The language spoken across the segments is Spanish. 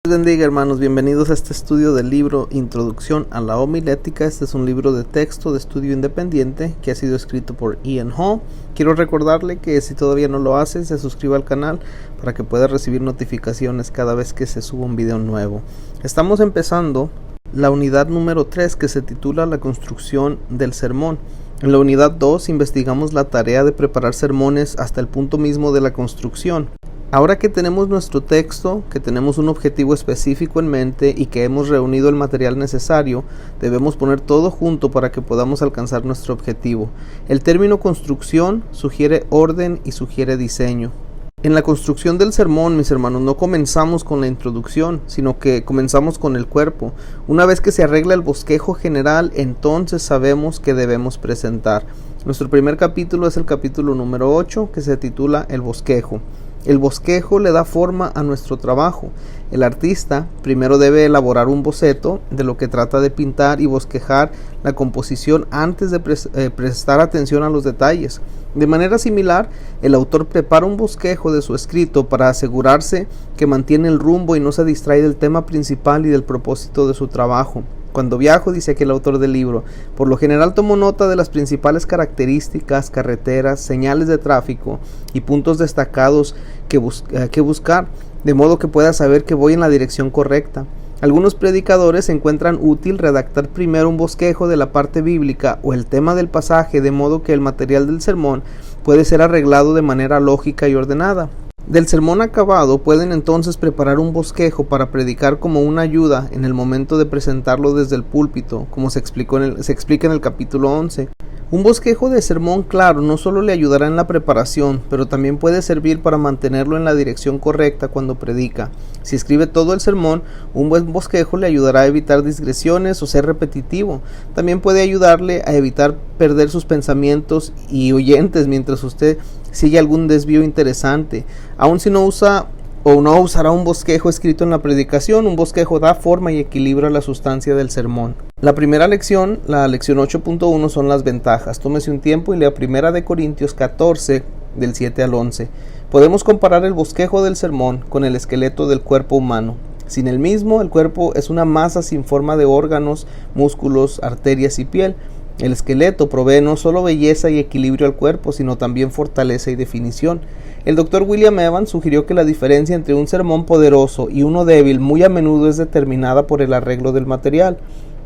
Bendiga, hermanos, bienvenidos a este estudio del libro Introducción a la Homilética. Este es un libro de texto de estudio independiente que ha sido escrito por Ian Hall. Quiero recordarle que si todavía no lo hace, se suscriba al canal para que pueda recibir notificaciones cada vez que se suba un video nuevo. Estamos empezando la unidad número 3, que se titula La construcción del sermón. En la unidad 2 investigamos la tarea de preparar sermones hasta el punto mismo de la construcción. Ahora que tenemos nuestro texto, que tenemos un objetivo específico en mente y que hemos reunido el material necesario, debemos poner todo junto para que podamos alcanzar nuestro objetivo. El término construcción sugiere orden y sugiere diseño. En la construcción del sermón, mis hermanos, no comenzamos con la introducción, sino que comenzamos con el cuerpo. Una vez que se arregla el bosquejo general, entonces sabemos que debemos presentar. Nuestro primer capítulo es el capítulo número 8, que se titula El bosquejo. El bosquejo le da forma a nuestro trabajo. El artista primero debe elaborar un boceto de lo que trata de pintar y bosquejar la composición antes de prestar atención a los detalles. De manera similar, el autor prepara un bosquejo de su escrito para asegurarse que mantiene el rumbo y no se distrae del tema principal y del propósito de su trabajo. Cuando viajo, dice aquí el autor del libro, por lo general tomo nota de las principales características, carreteras, señales de tráfico y puntos destacados que buscar, de modo que pueda saber que voy en la dirección correcta. Algunos predicadores encuentran útil redactar primero un bosquejo de la parte bíblica o el tema del pasaje, de modo que el material del sermón puede ser arreglado de manera lógica y ordenada. Del sermón acabado pueden entonces preparar un bosquejo para predicar como una ayuda en el momento de presentarlo desde el púlpito, como se explica en el capítulo 11. Un bosquejo de sermón claro no solo le ayudará en la preparación, pero también puede servir para mantenerlo en la dirección correcta cuando predica. Si escribe todo el sermón, un buen bosquejo le ayudará a evitar digresiones o ser repetitivo. También puede ayudarle a evitar perder sus pensamientos y oyentes mientras usted sigue algún desvío interesante. Aun si no usa o no usará un bosquejo escrito en la predicación, un bosquejo da forma y equilibra la sustancia del sermón. La primera lección, la lección 8.1, son las ventajas. Tómese un tiempo y lea 1 Corintios 14, del 7 al 11. Podemos comparar el bosquejo del sermón con el esqueleto del cuerpo humano. Sin el mismo, el cuerpo es una masa sin forma de órganos, músculos, arterias y piel. El esqueleto provee no solo belleza y equilibrio al cuerpo, sino también fortaleza y definición. El Dr. William Evans sugirió que la diferencia entre un sermón poderoso y uno débil muy a menudo es determinada por el arreglo del material.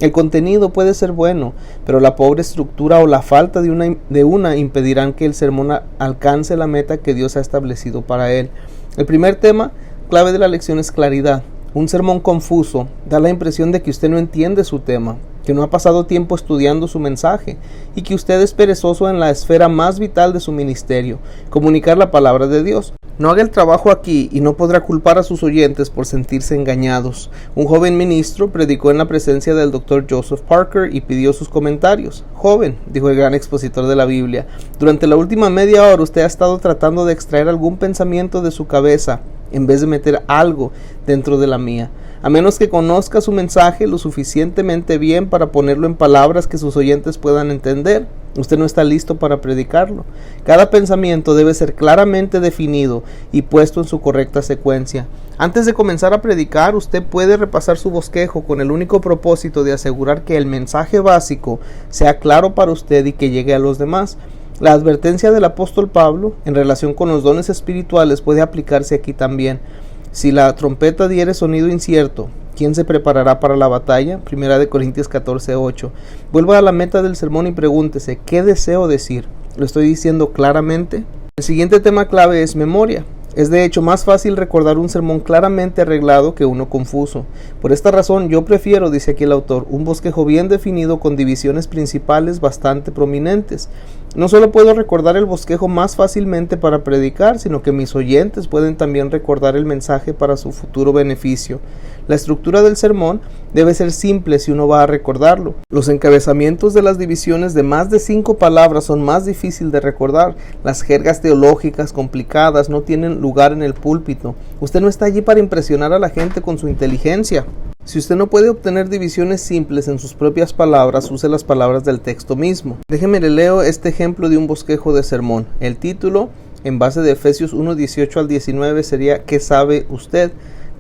El contenido puede ser bueno, pero la pobre estructura o la falta de una impedirán que el sermón alcance la meta que Dios ha establecido para él. El primer tema clave de la lección es claridad. Un sermón confuso da la impresión de que usted no entiende su tema, que no ha pasado tiempo estudiando su mensaje y que usted es perezoso en la esfera más vital de su ministerio, comunicar la palabra de Dios. No haga el trabajo aquí y no podrá culpar a sus oyentes por sentirse engañados. Un joven ministro predicó en la presencia del Dr. Joseph Parker y pidió sus comentarios. Joven, dijo el gran expositor de la Biblia, durante la última media hora usted ha estado tratando de extraer algún pensamiento de su cabeza en vez de meter algo dentro de la mía. A menos que conozca su mensaje lo suficientemente bien para ponerlo en palabras que sus oyentes puedan entender, usted no está listo para predicarlo. Cada pensamiento debe ser claramente definido y puesto en su correcta secuencia. Antes de comenzar a predicar, usted puede repasar su bosquejo con el único propósito de asegurar que el mensaje básico sea claro para usted y que llegue a los demás. La advertencia del apóstol Pablo en relación con los dones espirituales puede aplicarse aquí también. Si la trompeta diere sonido incierto, ¿quién se preparará para la batalla? 1 Corintios 14:8. Vuelva a la meta del sermón y pregúntese, ¿qué deseo decir? ¿Lo estoy diciendo claramente? El siguiente tema clave es memoria. Es de hecho más fácil recordar un sermón claramente arreglado que uno confuso. Por esta razón yo prefiero, dice aquí el autor, un bosquejo bien definido con divisiones principales bastante prominentes. No solo puedo recordar el bosquejo más fácilmente para predicar, sino que mis oyentes pueden también recordar el mensaje para su futuro beneficio. La estructura del sermón debe ser simple si uno va a recordarlo. Los encabezamientos de las divisiones de más de 5 palabras son más difíciles de recordar. Las jergas teológicas complicadas no tienen lugar en el púlpito. Usted no está allí para impresionar a la gente con su inteligencia. Si usted no puede obtener divisiones simples en sus propias palabras, use las palabras del texto mismo. Déjeme le leo este ejemplo de un bosquejo de sermón. El título, en base de Efesios 1:18 al 19, sería ¿qué sabe usted?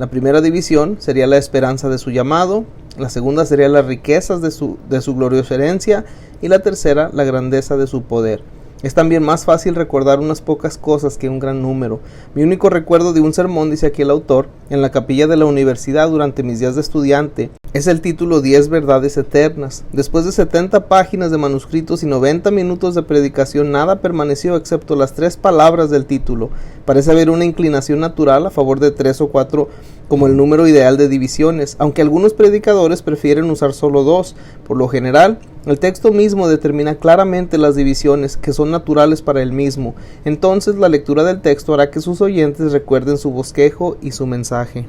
La primera división sería la esperanza de su llamado, la segunda sería las riquezas de su gloriosa herencia y la tercera la grandeza de su poder. Es también más fácil recordar unas pocas cosas que un gran número. Mi único recuerdo de un sermón, dice aquí el autor, en la capilla de la universidad durante mis días de estudiante, es el título 10 verdades eternas. Después de 70 páginas de manuscritos y 90 minutos de predicación, nada permaneció excepto las 3 palabras del título. Parece haber una inclinación natural a favor de 3 o 4 como el número ideal de divisiones, aunque algunos predicadores prefieren usar solo 2. Por lo general, el texto mismo determina claramente las divisiones que son naturales para él mismo. Entonces la lectura del texto hará que sus oyentes recuerden su bosquejo y su mensaje.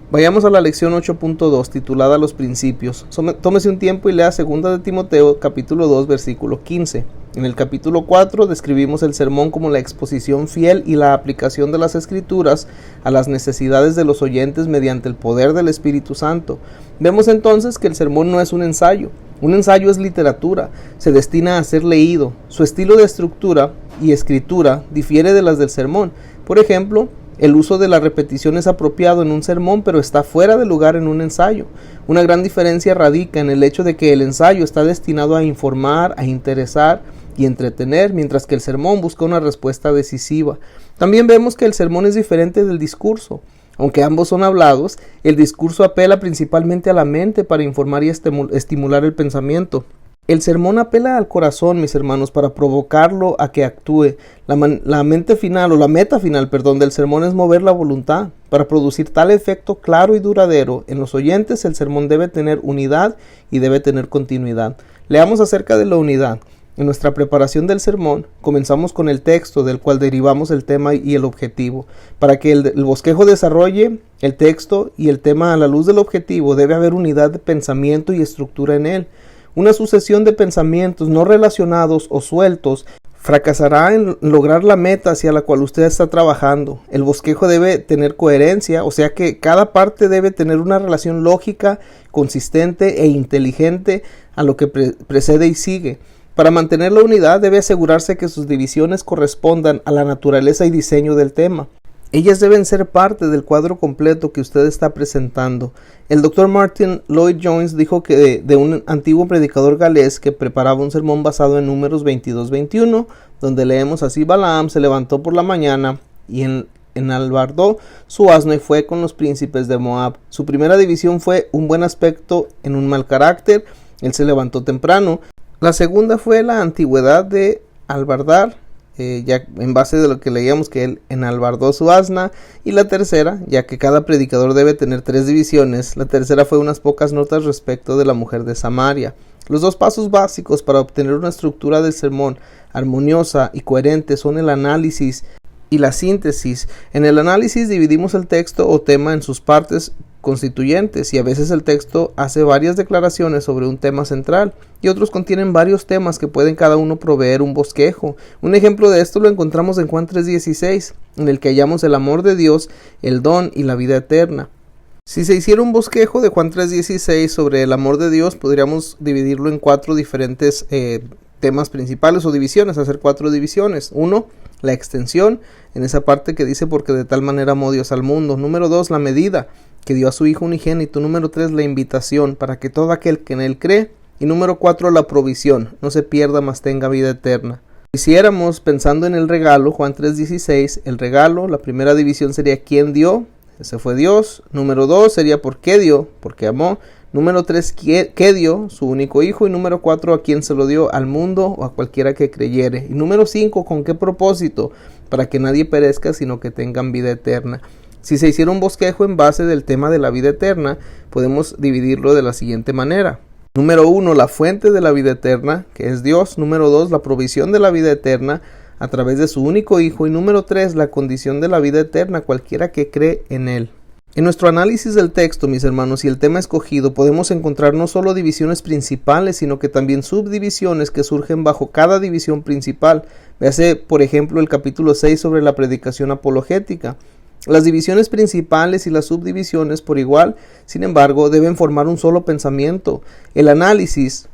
Vayamos a la lección 8.2 titulada Los principios. Tómese un tiempo y lea 2 de Timoteo capítulo 2 versículo 15. En el capítulo 4 describimos el sermón como la exposición fiel y la aplicación de las escrituras a las necesidades de los oyentes mediante el poder del Espíritu Santo. Vemos entonces que el sermón no es un ensayo. Un ensayo es literatura, se destina a ser leído. Su estilo de estructura y escritura difiere de las del sermón. Por ejemplo, el uso de la repetición es apropiado en un sermón, pero está fuera de lugar en un ensayo. Una gran diferencia radica en el hecho de que el ensayo está destinado a informar, a interesar y entretener, mientras que el sermón busca una respuesta decisiva. También vemos que el sermón es diferente del discurso. Aunque ambos son hablados, el discurso apela principalmente a la mente para informar y estimular el pensamiento. El sermón apela al corazón, mis hermanos, para provocarlo a que actúe. La meta final, del sermón es mover la voluntad. Para producir tal efecto claro y duradero en los oyentes, el sermón debe tener unidad y debe tener continuidad. Leamos acerca de la unidad. En nuestra preparación del sermón, comenzamos con el texto del cual derivamos el tema y el objetivo. Para que el bosquejo desarrolle el texto y el tema a la luz del objetivo, debe haber unidad de pensamiento y estructura en él. Una sucesión de pensamientos no relacionados o sueltos fracasará en lograr la meta hacia la cual usted está trabajando. El bosquejo debe tener coherencia, o sea que cada parte debe tener una relación lógica, consistente e inteligente a lo que precede y sigue. Para mantener la unidad debe asegurarse que sus divisiones correspondan a la naturaleza y diseño del tema. Ellas deben ser parte del cuadro completo que usted está presentando. El Dr. Martin Lloyd-Jones dijo que de un antiguo predicador galés que preparaba un sermón basado en Números 22-21, donde leemos así: Balaam se levantó por la mañana y enalbardó su asno y fue con los príncipes de Moab. Su primera división fue un buen aspecto en un mal carácter. Él se levantó temprano. La segunda fue la antigüedad de albardar, ya en base de lo que leíamos que él enalbardó su asna. Y la tercera, ya que cada predicador debe tener 3 divisiones, la tercera fue unas pocas notas respecto de la mujer de Samaria. Los 2 pasos básicos para obtener una estructura del sermón armoniosa y coherente son el análisis y la síntesis. En el análisis dividimos el texto o tema en sus partes constituyentes, y a veces el texto hace varias declaraciones sobre un tema central y otros contienen varios temas que pueden cada uno proveer un bosquejo. Un ejemplo de esto lo encontramos en Juan 3:16, en el que hallamos el amor de Dios, el don y la vida eterna. Si se hiciera un bosquejo de Juan 3:16 sobre el amor de Dios, podríamos dividirlo en 4 diferentes temas principales o divisiones, hacer 4 divisiones. 1, la extensión, en esa parte que dice porque de tal manera amó Dios al mundo. Número 2, la medida, que dio a su Hijo unigénito. Número 3, la invitación, para que todo aquel que en él cree. Y número 4, la provisión, no se pierda, mas tenga vida eterna. Si hiciéramos pensando en el regalo, Juan 3:16, el regalo, la primera división sería ¿quién dio? Ese fue Dios. Número 2 sería ¿por qué dio? Porque amó. Número 3, ¿qué dio? Su único Hijo. Y número 4, ¿a quién se lo dio? Al mundo o a cualquiera que creyere. Y número 5, ¿con qué propósito? Para que nadie perezca, sino que tengan vida eterna. Si se hiciera un bosquejo en base del tema de la vida eterna, podemos dividirlo de la siguiente manera. Número 1, la fuente de la vida eterna, que es Dios. Número 2, la provisión de la vida eterna a través de su único Hijo. Y número 3, la condición de la vida eterna, cualquiera que cree en él. En nuestro análisis del texto, mis hermanos, y el tema escogido, podemos encontrar no solo divisiones principales, sino que también subdivisiones que surgen bajo cada división principal. Véase, por ejemplo, el capítulo 6 sobre la predicación apologética. Las divisiones principales y las subdivisiones por igual, sin embargo, deben formar un solo pensamiento. El análisis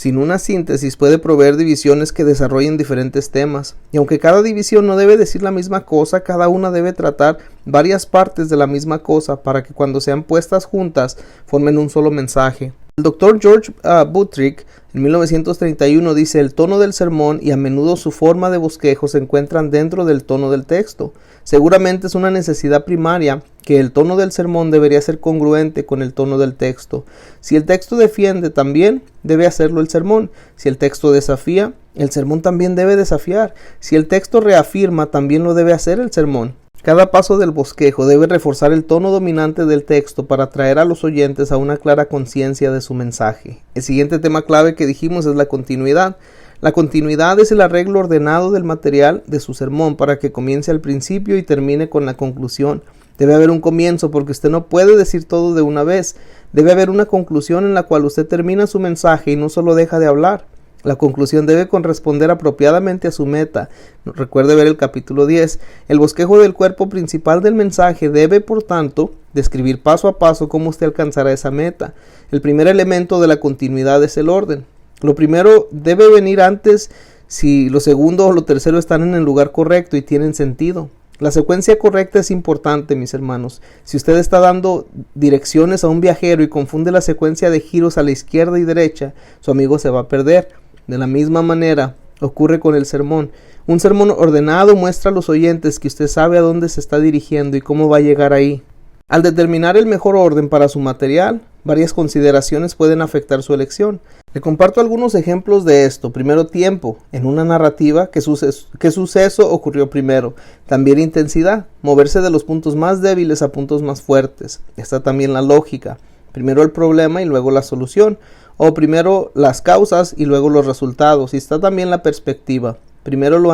Sin una síntesis puede proveer divisiones que desarrollen diferentes temas, y aunque cada división no debe decir la misma cosa, cada una debe tratar varias partes de la misma cosa para que cuando sean puestas juntas formen un solo mensaje. El Dr. George Buttrick en 1931 dice: el tono del sermón y a menudo su forma de bosquejo se encuentran dentro del tono del texto. Seguramente es una necesidad primaria que el tono del sermón debería ser congruente con el tono del texto. Si el texto defiende, también debe hacerlo el sermón. Si el texto desafía, el sermón también debe desafiar. Si el texto reafirma, también lo debe hacer el sermón. Cada paso del bosquejo debe reforzar el tono dominante del texto para atraer a los oyentes a una clara conciencia de su mensaje. El siguiente tema clave que dijimos es la continuidad. La continuidad es el arreglo ordenado del material de su sermón para que comience al principio y termine con la conclusión. Debe haber un comienzo porque usted no puede decir todo de una vez. Debe haber una conclusión en la cual usted termina su mensaje y no solo deja de hablar. La conclusión debe corresponder apropiadamente a su meta. Recuerde ver el capítulo 10. El bosquejo del cuerpo principal del mensaje debe, por tanto, describir paso a paso cómo usted alcanzará esa meta. El primer elemento de la continuidad es el orden. Lo primero debe venir antes si lo segundo o lo tercero están en el lugar correcto y tienen sentido. La secuencia correcta es importante, mis hermanos. Si usted está dando direcciones a un viajero y confunde la secuencia de giros a la izquierda y derecha, su amigo se va a perder. De la misma manera ocurre con el sermón. Un sermón ordenado muestra a los oyentes que usted sabe a dónde se está dirigiendo y cómo va a llegar ahí. Al determinar el mejor orden para su material, varias consideraciones pueden afectar su elección. Le comparto algunos ejemplos de esto. Primero, tiempo. En una narrativa, ¿qué suceso ocurrió primero? También intensidad. Moverse de los puntos más débiles a puntos más fuertes. Está también la lógica. Primero el problema y luego la solución. O primero las causas y luego los resultados. Y está también la perspectiva. Primero los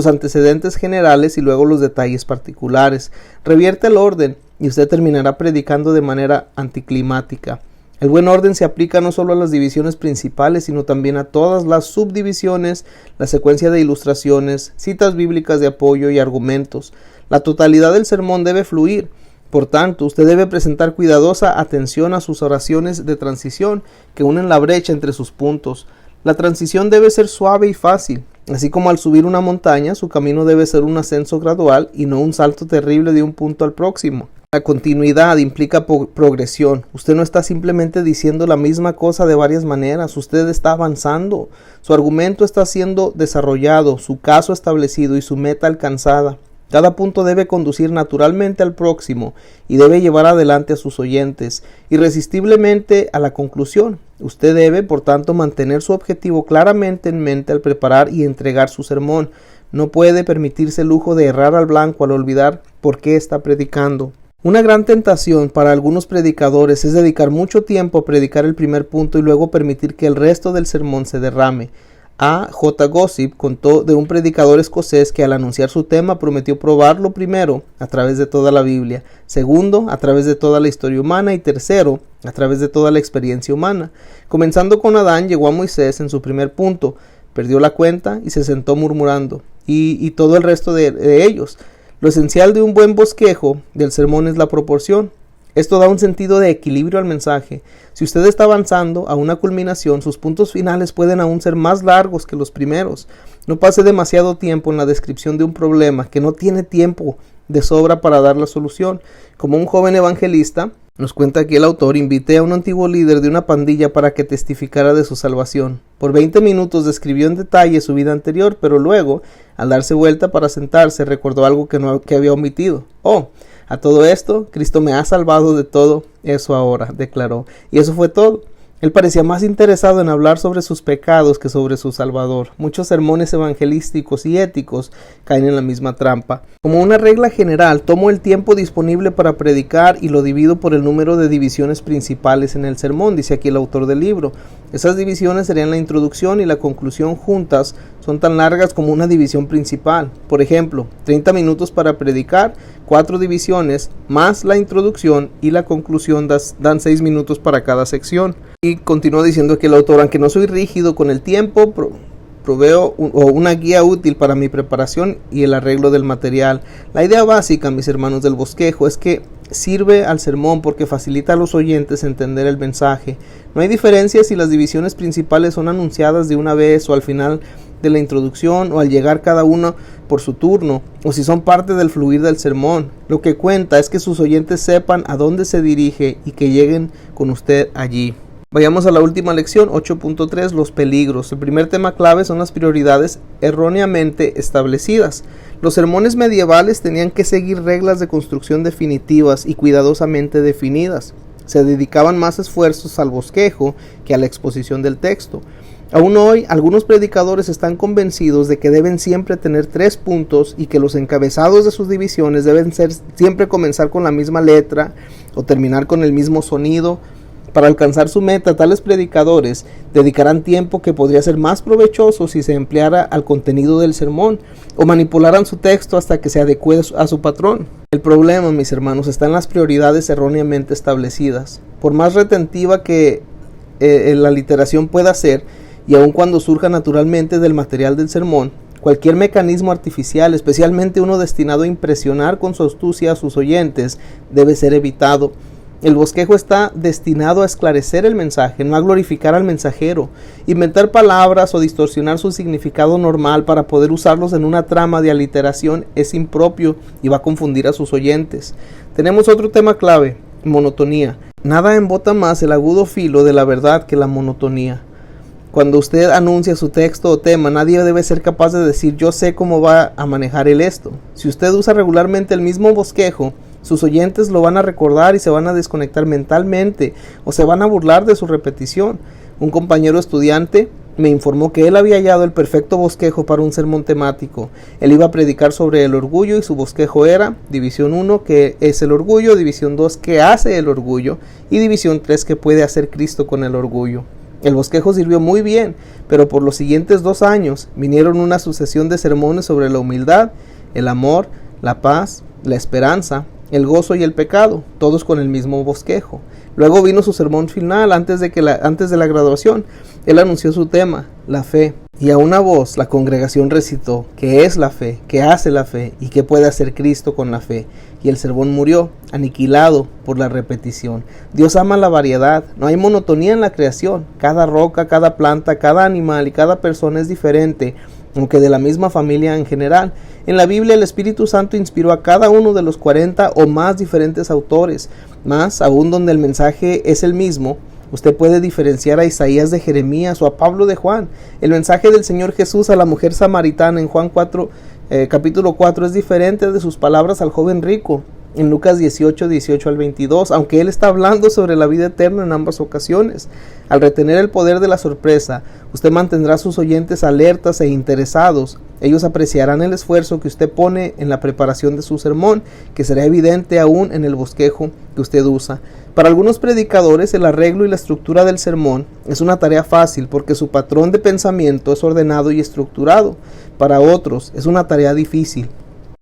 antecedentes generales y luego los detalles particulares. Revierte el orden y usted terminará predicando de manera anticlimática. El buen orden se aplica no solo a las divisiones principales, sino también a todas las subdivisiones, la secuencia de ilustraciones, citas bíblicas de apoyo y argumentos. La totalidad del sermón debe fluir. Por tanto, usted debe presentar cuidadosa atención a sus oraciones de transición que unen la brecha entre sus puntos. La transición debe ser suave y fácil. Así como al subir una montaña, su camino debe ser un ascenso gradual y no un salto terrible de un punto al próximo. La continuidad implica progresión. Usted no está simplemente diciendo la misma cosa de varias maneras. Usted está avanzando. Su argumento está siendo desarrollado, su caso establecido y su meta alcanzada. Cada punto debe conducir naturalmente al próximo y debe llevar adelante a sus oyentes, irresistiblemente a la conclusión. Usted debe, por tanto, mantener su objetivo claramente en mente al preparar y entregar su sermón. No puede permitirse el lujo de errar al blanco al olvidar por qué está predicando. Una gran tentación para algunos predicadores es dedicar mucho tiempo a predicar el primer punto y luego permitir que el resto del sermón se derrame. A. J. Gossip contó de un predicador escocés que al anunciar su tema prometió probarlo primero a través de toda la Biblia, segundo a través de toda la historia humana y tercero a través de toda la experiencia humana. Comenzando con Adán, llegó a Moisés en su primer punto, perdió la cuenta y se sentó murmurando, y todo el resto de ellos. Lo esencial de un buen bosquejo del sermón es la proporción. Esto da un sentido de equilibrio al mensaje. Si usted está avanzando a una culminación, sus puntos finales pueden aún ser más largos que los primeros. No pase demasiado tiempo en la descripción de un problema que no tiene tiempo de sobra para dar la solución. Como un joven evangelista, nos cuenta aquí el autor, invité a un antiguo líder de una pandilla para que testificara de su salvación. Por 20 minutos describió en detalle su vida anterior, pero luego, al darse vuelta para sentarse, recordó algo que había omitido. A todo esto, Cristo me ha salvado de todo eso ahora, declaró. Y eso fue todo. Él parecía más interesado en hablar sobre sus pecados que sobre su Salvador. Muchos sermones evangelísticos y éticos caen en la misma trampa. Como una regla general, tomo el tiempo disponible para predicar y lo divido por el número de divisiones principales en el sermón, dice aquí el autor del libro. Esas divisiones serían la introducción y la conclusión juntas, son tan largas como una división principal. Por ejemplo, 30 minutos para predicar, 4 divisiones, más la introducción y la conclusión dan 6 minutos para cada sección. Y continúa diciendo que el autor, aunque no soy rígido con el tiempo, proveo una guía útil para mi preparación y el arreglo del material. La idea básica, mis hermanos, del bosquejo es que sirve al sermón porque facilita a los oyentes entender el mensaje. No hay diferencia si las divisiones principales son anunciadas de una vez o al final de la introducción o al llegar cada uno por su turno, o si son parte del fluir del sermón. Lo que cuenta es que sus oyentes sepan a dónde se dirige y que lleguen con usted allí. Vayamos a la última lección, 8.3, los peligros. El primer tema clave son las prioridades erróneamente establecidas. Los sermones medievales tenían que seguir reglas de construcción definitivas y cuidadosamente definidas. Se dedicaban más esfuerzos al bosquejo que a la exposición del texto. Aún hoy, algunos predicadores están convencidos de que deben siempre tener 3 puntos y que los encabezados de sus divisiones deben siempre comenzar con la misma letra o terminar con el mismo sonido. Para alcanzar su meta, tales predicadores dedicarán tiempo que podría ser más provechoso si se empleara al contenido del sermón o manipularan su texto hasta que se adecue a su patrón. El problema, mis hermanos, está en las prioridades erróneamente establecidas. Por más retentiva que la literación pueda ser, y aun cuando surja naturalmente del material del sermón, cualquier mecanismo artificial, especialmente uno destinado a impresionar con su astucia a sus oyentes, debe ser evitado. El bosquejo está destinado a esclarecer el mensaje, no a glorificar al mensajero. Inventar palabras o distorsionar su significado normal para poder usarlos en una trama de aliteración es impropio y va a confundir a sus oyentes. Tenemos otro tema clave, monotonía. Nada embota más el agudo filo de la verdad que la monotonía. Cuando usted anuncia su texto o tema, nadie debe ser capaz de decir yo sé cómo va a manejar esto. Si usted usa regularmente el mismo bosquejo, sus oyentes lo van a recordar y se van a desconectar mentalmente o se van a burlar de su repetición. Un compañero estudiante me informó que él había hallado el perfecto bosquejo para un sermón temático. Él iba a predicar sobre el orgullo y su bosquejo era división 1, ¿qué es el orgullo? División 2, ¿qué hace el orgullo? Y división 3, ¿qué puede hacer Cristo con el orgullo? El bosquejo sirvió muy bien, pero por los siguientes 2 años vinieron una sucesión de sermones sobre la humildad, el amor, la paz, la esperanza, el gozo y el pecado, todos con el mismo bosquejo. Luego vino su sermón final antes de la graduación. Él anunció su tema, la fe, y a una voz la congregación recitó, ¿qué es la fe? ¿Qué hace la fe? ¿Y qué puede hacer Cristo con la fe? Y el sermón murió, aniquilado por la repetición. Dios ama la variedad, no hay monotonía en la creación. Cada roca, cada planta, cada animal y cada persona es diferente, aunque de la misma familia en general. En la Biblia el Espíritu Santo inspiró a cada uno de los 40 o más diferentes autores, más aún donde el mensaje es el mismo. Usted puede diferenciar a Isaías de Jeremías o a Pablo de Juan. El mensaje del Señor Jesús a la mujer samaritana en Juan 4, capítulo 4 es diferente de sus palabras al joven rico en Lucas 18 al 22, aunque él está hablando sobre la vida eterna en ambas ocasiones. Al retener el poder de la sorpresa, usted mantendrá a sus oyentes alertas e interesados. Ellos apreciarán el esfuerzo que usted pone en la preparación de su sermón, que será evidente aún en el bosquejo que usted usa. Para algunos predicadores, el arreglo y la estructura del sermón es una tarea fácil porque su patrón de pensamiento es ordenado y estructurado. Para otros, es una tarea difícil.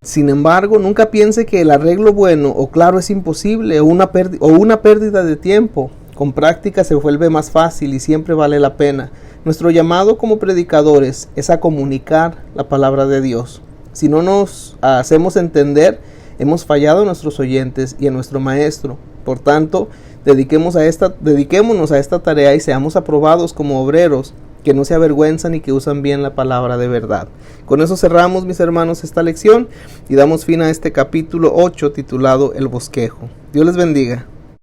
Sin embargo, nunca piense que el arreglo bueno o claro es imposible o una pérdida de tiempo. Con práctica se vuelve más fácil y siempre vale la pena. Nuestro llamado como predicadores es a comunicar la palabra de Dios. Si no nos hacemos entender, hemos fallado a nuestros oyentes y a nuestro maestro. Por tanto, dediquémonos a esta tarea y seamos aprobados como obreros que no se avergüenzan y que usan bien la palabra de verdad. Con eso cerramos, mis hermanos, esta lección y damos fin a este capítulo 8 titulado El Bosquejo. Dios les bendiga.